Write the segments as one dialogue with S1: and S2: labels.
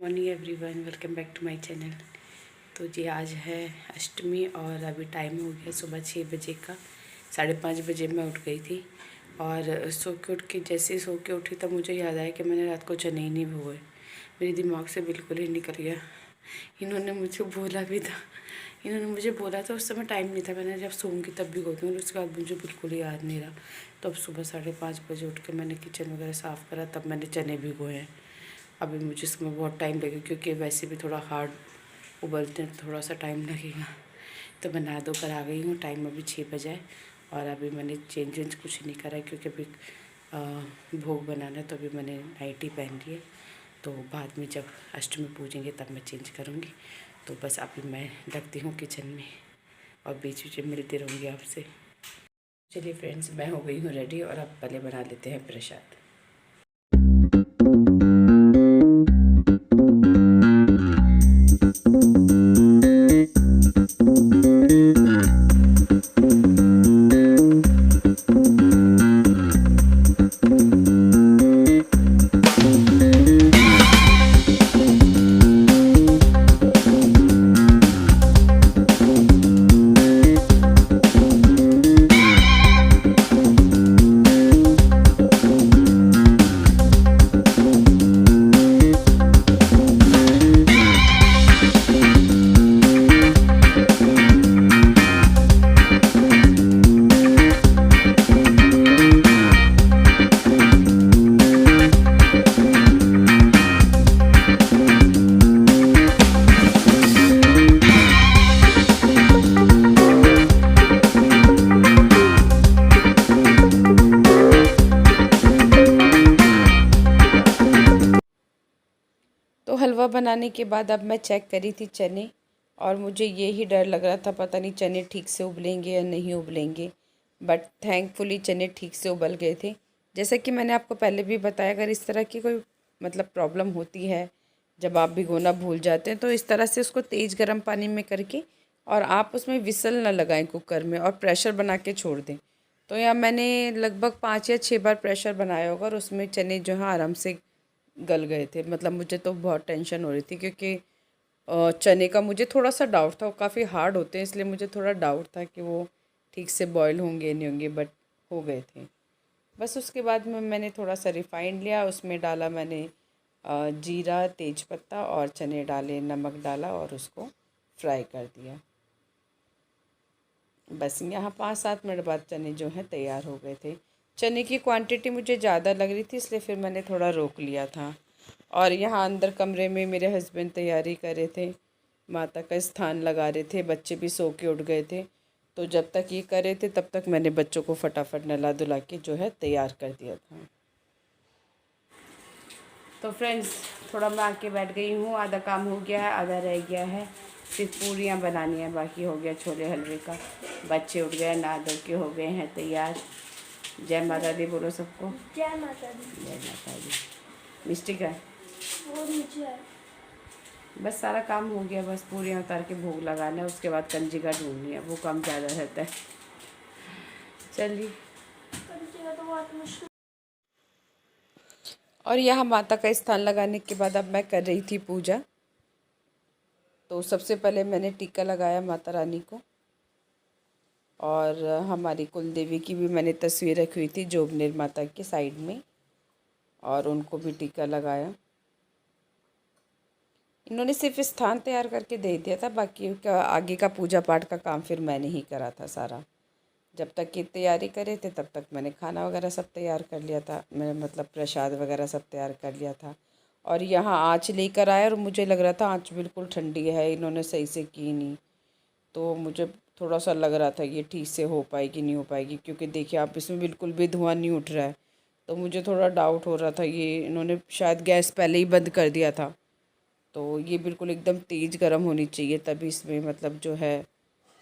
S1: Morning everyone, welcome back to my channel. तो जी आज है अष्टमी और अभी टाइम हो गया सुबह 6 बजे का। 5:30 बजे मैं उठ गई थी और सो के उठ के जैसे ही सो के उठी तब मुझे याद आया कि मैंने रात को चने ही नहीं भिगोए। मेरे दिमाग से बिल्कुल ही निकल गया। इन्होंने मुझे बोला भी था, उस समय टाइम नहीं था, मैंने जब सोऊंगी तब भिगोती हूँ। उसके बाद मुझे बिल्कुल ही याद नहीं रहा। तो अब सुबह 5:30 बजे उठ के मैंने किचन वगैरह साफ़ करा, तब मैंने चने भिगोए हैं। अभी मुझे इसमें बहुत टाइम लगेगा क्योंकि वैसे भी थोड़ा हार्ड उबलते हैं, थोड़ा सा टाइम लगेगा। तो मैं नहा धो कर आ गई हूँ। टाइम अभी 6 बजे है और अभी मैंने चेंज वेंज कुछ नहीं करा है क्योंकि अभी भोग बनाना है। तो अभी मैंने नाइटी पहन ली है, तो बाद में जब अष्टमी पूजेंगे तब मैं चेंज करूँगी। तो बस अभी मैं लगती हूँ किचन में और बीच बीच में मिलती रहूँगी आपसे। चलिए फ्रेंड्स, मैं हो गई हूँ रेडी और अब पहले बना लेते हैं प्रसाद। तो हलवा बनाने के बाद अब मैं चेक करी थी चने, और मुझे ये ही डर लग रहा था पता नहीं चने ठीक से उबलेंगे या नहीं उबलेंगे। बट थैंकफुली चने ठीक से उबल गए थे। जैसा कि मैंने आपको पहले भी बताया, अगर इस तरह की कोई प्रॉब्लम होती है, जब आप भिगोना भूल जाते हैं, तो इस तरह से उसको तेज़ गर्म पानी में करके और आप उसमें विसल ना लगाएं कुकर में और प्रेशर बना के छोड़ दें। तो यहाँ मैंने लगभग 5 या 6 बार प्रेशर बनाया होगा और उसमें चने जो है आराम से गल गए थे। मुझे तो बहुत टेंशन हो रही थी क्योंकि चने का मुझे थोड़ा सा डाउट था, वो काफ़ी हार्ड होते हैं, इसलिए मुझे थोड़ा डाउट था कि वो ठीक से बॉईल होंगे नहीं होंगे, बट हो गए थे। बस उसके बाद में मैंने थोड़ा सा रिफाइंड लिया, उसमें डाला मैंने जीरा, तेज़पत्ता और चने डाले, नमक डाला और उसको फ्राई कर दिया। बस यहाँ 5-7 मिनट बाद चने जो हैं तैयार हो गए थे। चने की क्वांटिटी मुझे ज़्यादा लग रही थी, इसलिए फिर मैंने थोड़ा रोक लिया था। और यहाँ अंदर कमरे में मेरे हस्बैंड तैयारी कर रहे थे, माता का स्थान लगा रहे थे, बच्चे भी सो के उठ गए थे। तो जब तक ये कर रहे थे तब तक मैंने बच्चों को फटाफट नहला धुला के जो है तैयार कर दिया था। तो फ्रेंड्स, थोड़ा मैं आके बैठ गई हूँ। आधा काम हो गया है, आधा रह गया है, सिर्फ पूरियाँ बनानी है, बाकी हो गया छोले हलवे का। बच्चे उठ गए, नहा धो के हो गए हैं तैयार। जय माता दी बोलो सबको।
S2: जय माता दी।
S1: जय माता दी। मिस्टेक है,
S2: वो नीचे है।
S1: बस सारा काम हो गया, बस पूरियाँ उतार के भोग लगाना है, उसके बाद कंजिका ढूंढनी है, वो काम ज़्यादा रहता है। चलिए।
S2: कंजिका तो बहुत मुश्किल।
S1: और यहाँ माता का स्थान लगाने के बाद अब मैं कर रही थी पूजा। तो सबसे पहले मैंने टीका लगाया माता रानी को, और हमारी कुल देवी की भी मैंने तस्वीर रखी हुई थी जोबनेर माता के साइड में, और उनको भी टीका लगाया। इन्होंने सिर्फ स्थान तैयार करके दे दिया था, बाकी का आगे का पूजा पाठ का काम फिर मैंने ही करा था सारा। जब तक ये तैयारी करे थे तब तक मैंने खाना वगैरह सब तैयार कर लिया था, मैं प्रसाद वगैरह सब तैयार कर लिया था। और यहाँ आँच लेकर आया और मुझे लग रहा था आँच बिल्कुल ठंडी है, इन्होंने सही से की नहीं। तो मुझे थोड़ा सा लग रहा था ये ठीक से हो पाएगी नहीं हो पाएगी, क्योंकि देखिए आप इसमें बिल्कुल भी धुआं नहीं उठ रहा है। तो मुझे थोड़ा डाउट हो रहा था, ये इन्होंने शायद गैस पहले ही बंद कर दिया था। तो ये बिल्कुल एकदम तेज़ गर्म होनी चाहिए, तभी इसमें जो है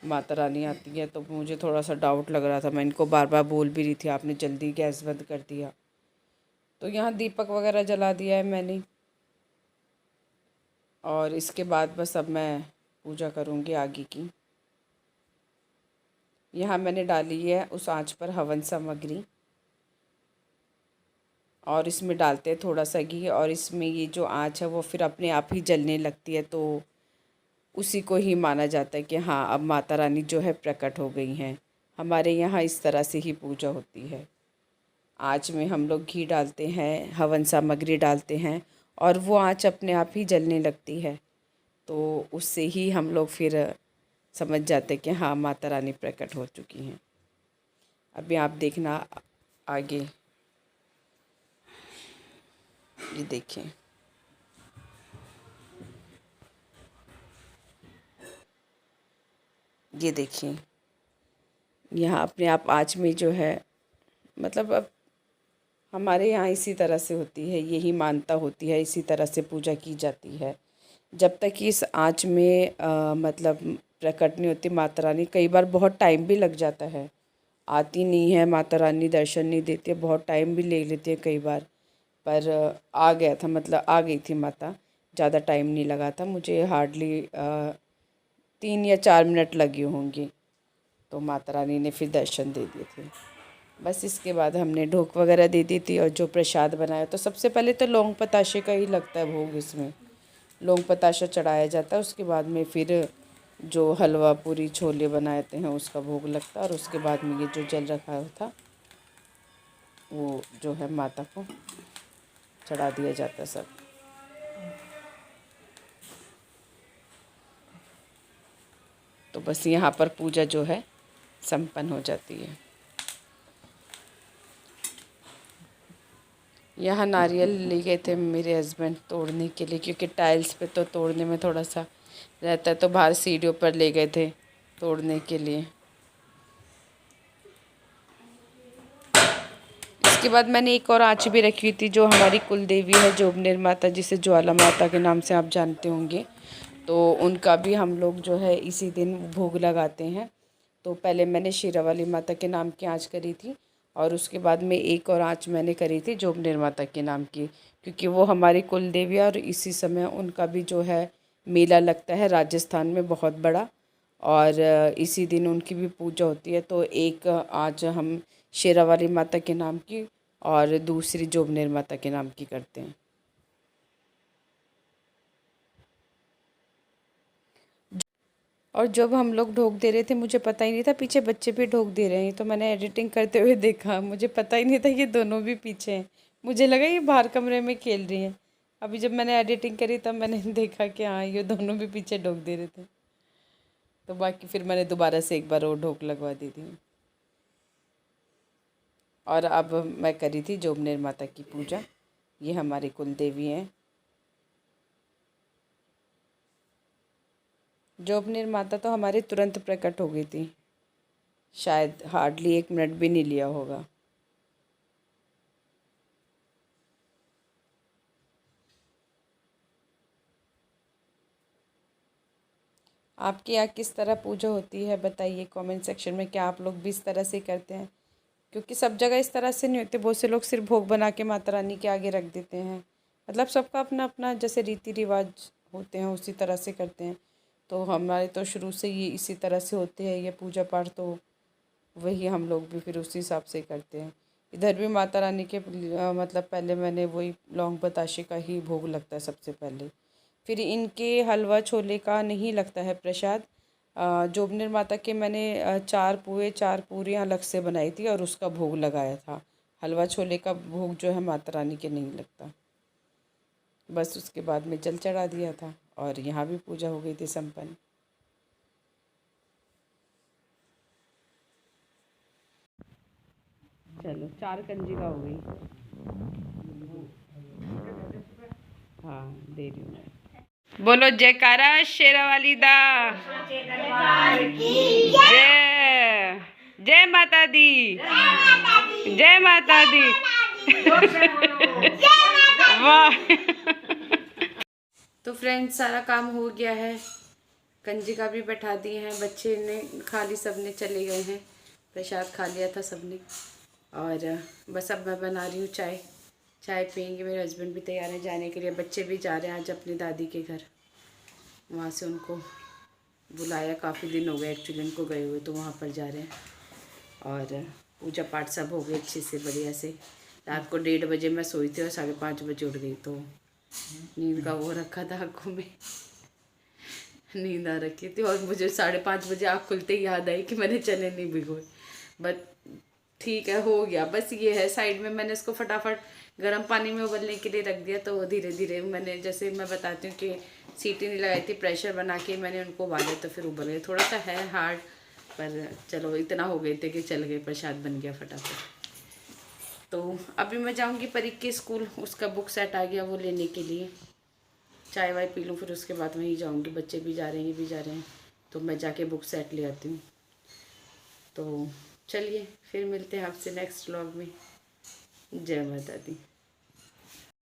S1: माता रानी आती है। तो मुझे थोड़ा सा डाउट लग रहा था, मैं इनको बार बार बोल भी रही थी आपने जल्दी गैस बंद कर दिया। तो यहाँ दीपक वगैरह जला दिया है मैंने, और इसके बाद बस अब मैं पूजा करूँगी आगे की। यहाँ मैंने डाली है उस आंच पर हवन सामग्री, और इसमें डालते हैं थोड़ा सा घी, और इसमें ये जो आँच है वो फिर अपने आप ही जलने लगती है। तो उसी को ही माना जाता है कि हाँ, अब माता रानी जो है प्रकट हो गई हैं। हमारे यहाँ इस तरह से ही पूजा होती है। आँच में हम लोग घी डालते हैं, हवन सामग्री डालते हैं, और वो आँच अपने आप ही जलने लगती है। तो उससे ही हम लोग फिर समझ जाते कि हाँ, माता रानी प्रकट हो चुकी हैं। अभी आप देखना आगे, ये देखें, ये देखिए, यहाँ अपने आप आँच में जो है, मतलब अब हमारे यहाँ इसी तरह से होती है, यही मान्यता होती है, इसी तरह से पूजा की जाती है। जब तक इस आँच में मतलब प्रकट नहीं होती माता रानी, कई बार बहुत टाइम भी लग जाता है, आती नहीं है माता रानी, दर्शन नहीं देती है, बहुत टाइम भी ले लेती है कई बार। पर आ गया था, मतलब आ गई थी माता, ज़्यादा टाइम नहीं लगा था मुझे, हार्डली 3 या 4 मिनट लगी होंगी। तो माता रानी ने फिर दर्शन दे दिए थे। बस इसके बाद हमने ढोक वगैरह दे दी थी, और जो प्रसाद बनाया, तो सबसे पहले तो लौंग पताशे का ही लगता है भोग। इसमें लौंग पताशा चढ़ाया जाता है, उसके बाद में फिर जो हलवा पूरी छोले बनाते हैं उसका भोग लगता है, और उसके बाद में ये जो जल रखा हुआ था वो जो है माता को चढ़ा दिया जाता है सब। तो बस यहाँ पर पूजा जो है संपन्न हो जाती है। यहाँ नारियल ले गए थे मेरे हस्बैंड तोड़ने के लिए, क्योंकि टाइल्स पे तो तोड़ने में थोड़ा सा रहता है, तो बाहर सीढ़ियों पर ले गए थे तोड़ने के लिए। इसके बाद मैंने एक और आँच भी रखी हुई थी, जो हमारी कुल देवी है जोबनेर माता, जिसे ज्वाला माता के नाम से आप जानते होंगे। तो उनका भी हम लोग जो है इसी दिन भोग लगाते हैं। तो पहले मैंने शेरावाली माता के नाम की आँच करी थी, और उसके बाद में एक और आँच मैंने करी थी जोबनेर माता के नाम की, क्योंकि वो हमारी कुल देवी है, और इसी समय उनका भी जो है मेला लगता है राजस्थान में बहुत बड़ा, और इसी दिन उनकी भी पूजा होती है। तो एक आँच हम शेरावाली माता के नाम की और दूसरी जोबनेर माता के नाम की करते हैं। और जब हम लोग ढोक दे रहे थे, मुझे पता ही नहीं था पीछे बच्चे भी ढोक दे रहे हैं। तो मैंने एडिटिंग करते हुए देखा, मुझे पता ही नहीं था ये दोनों भी पीछे हैं। मुझे लगा ये बाहर कमरे में खेल रही हैं। अभी जब मैंने एडिटिंग करी तब मैंने देखा कि हाँ, ये दोनों भी पीछे ढोक दे रहे थे। तो बाकी फिर मैंने दोबारा से एक बार और ढोक लगवा दी थी। और अब मैं करी थी जोबनेर माता की पूजा। ये हमारी कुल देवी हैं। जोबनेर माता तो हमारी तुरंत प्रकट हो गई थी, शायद हार्डली 1 मिनट भी नहीं लिया होगा। आपके यहाँ किस तरह पूजा होती है बताइए कमेंट सेक्शन में। क्या आप लोग भी इस तरह से करते हैं? क्योंकि सब जगह इस तरह से नहीं होते, बहुत से लोग सिर्फ भोग बना के माता रानी के आगे रख देते हैं। मतलब सबका अपना अपना जैसे रीति रिवाज होते हैं उसी तरह से करते हैं। तो हमारे तो शुरू से ये इसी तरह से होते हैं ये पूजा पाठ, तो वही हम लोग भी फिर उसी हिसाब से करते हैं। इधर भी माता रानी के मतलब पहले मैंने वही लौंग बताशे का ही भोग लगता है सबसे पहले, फिर इनके हलवा छोले का नहीं लगता है प्रसाद। जोबनेर माता के मैंने 4 पूरियाँ अलग से बनाई थी और उसका भोग लगाया था। हलवा छोले का भोग जो है माता रानी के नहीं लगता। बस उसके बाद में जल चढ़ा दिया था, और यहाँ भी पूजा हो गई थी संपन्न। चलो 4 कंजिका हो गई। हाँ, दे रही हूँ मैं। बोलो जयकारा शेरावाली दा। जय जय माता दी, जय माता दी। वाह। तो फ्रेंड्स, सारा काम हो गया है, कंजिका भी बैठा दी हैं, बच्चे ने खा ली, सब ने चले गए हैं, प्रसाद खा लिया था सबने। और बस अब मैं बना रही हूँ चाय। चाय पियेंगे, मेरे हस्बैंड भी तैयार हैं जाने के लिए, बच्चे भी जा रहे हैं आज अपनी दादी के घर। वहाँ से उनको बुलाया, काफ़ी दिन हो गए एक्चुअली उनको गए हुए, तो वहाँ पर जा रहे हैं। और पूजा पाठ सब हो गए अच्छे से बढ़िया से। रात को 1:30 बजे मैं सोई थी और 5:30 बजे उठ गई, तो नींद का वो रखा था आँखों में, नींद आ रखी थी। और मुझे 5:30 बजे आँख खुलते ही याद आई कि मैंने चने नहीं भिगोए। बट ठीक है, हो गया। बस ये है, साइड में मैंने इसको फटाफट गर्म पानी में उबलने के लिए रख दिया। तो धीरे धीरे मैंने, जैसे मैं बताती हूँ कि सीटी नहीं लगाई थी, प्रेशर बना के मैंने उनको उबाले, तो फिर उबल गए। थोड़ा सा है हार्ड, पर चलो इतना हो गए थे कि चल गए, प्रसाद बन गया फटाफट। तो अभी मैं जाऊँगी परीक के स्कूल, उसका बुक सेट आ गया वो लेने के लिए। चाय वाय पी लूँ, फिर उसके बाद वहीं जाऊँगी। बच्चे भी जा रहे हैं, ये भी जा रहे हैं, तो मैं जाके बुक सेट ले आती हूँ। तो चलिए फिर मिलते हैं आपसे नेक्स्ट व्लॉग में। जय माता दी।